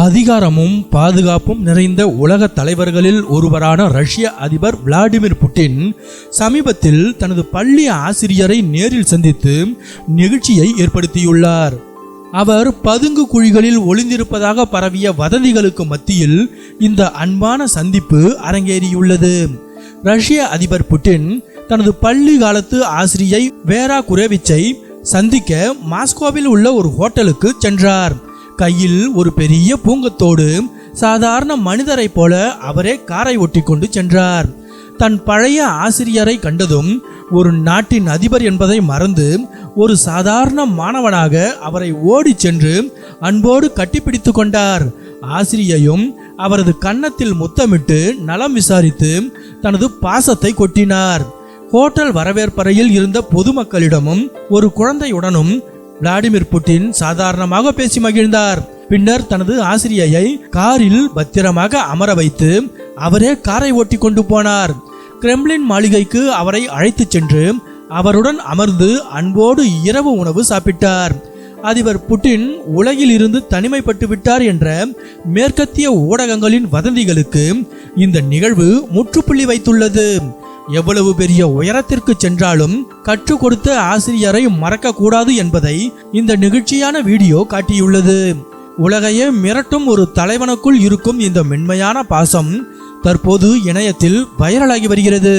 அதிகாரமும் பாதுகாப்பும் நிறைந்த உலக தலைவர்களில் ஒருவரான ரஷ்ய அதிபர் விளாடிமிர் புட்டின் சமீபத்தில் தனது பள்ளி ஆசிரியரை நேரில் சந்தித்து நெகிழ்ச்சியை ஏற்படுத்தியுள்ளார். அவர் பதுங்கு குழிகளில் ஒளிந்திருப்பதாக பரவிய வதந்திகளுக்கு மத்தியில் இந்த அன்பான சந்திப்பு அரங்கேறியுள்ளது. ரஷ்ய அதிபர் புட்டின் தனது பள்ளி காலத்து ஆசிரியை வேரா குரேவிச்சை சந்திக்க மாஸ்கோவில் உள்ள ஒரு ஹோட்டலுக்கு சென்றார். கையில் ஒரு பெரிய பூங்கத்தோடு சாதாரண மனிதரை போல அவரே காரை ஒட்டி கொண்டு சென்றார். தன் பழைய ஆசிரியரை கண்டதும் ஒரு நாட்டின் அதிபர் என்பதை மறந்து ஒரு சாதாரண மாணவனாக அவரை ஓடி சென்று அன்போடு கட்டிப்பிடித்து கொண்டார். ஆசிரியையும் அவரது கன்னத்தில் முத்தமிட்டு நலம் விசாரித்து தனது பாசத்தை கொட்டினார். ஹோட்டல் வரவேற்பறையில் இருந்த பொதுமக்களிடமும் ஒரு குழந்தையுடனும் விளாடிமிர் புட்டின் சாதாரணமாக பேசி மகிழ்ந்தார். பின்னர் தனது ஆசிரியையை காரில் பத்திரமாக அமர வைத்து அவரே காரை ஓட்டி கொண்டு போனார். கிரெம்ளின் மாளிகைக்கு அவரை அழைத்து சென்று அவருடன் அமர்ந்து அன்போடு இரவு உணவு சாப்பிட்டார். அதிபர் புட்டின் உலகில் இருந்து தனிமைப்பட்டு விட்டார் என்ற மேற்கத்திய ஊடகங்களின் வதந்திகளுக்கு இந்த நிகழ்வு முற்றுப்புள்ளி வைத்துள்ளது. எவ்வளவு பெரிய உயரத்திற்கு சென்றாலும் கற்றுக் கொடுத்த ஆசிரியரை மறக்க கூடாது என்பதை இந்த நிகழ்ச்சியான வீடியோ காட்டியுள்ளது. உலகையே மிரட்டும் ஒரு தலைவனுக்குள் இருக்கும் இந்த மென்மையான பாசம் தற்போது இணையத்தில் வைரலாகி வருகிறது.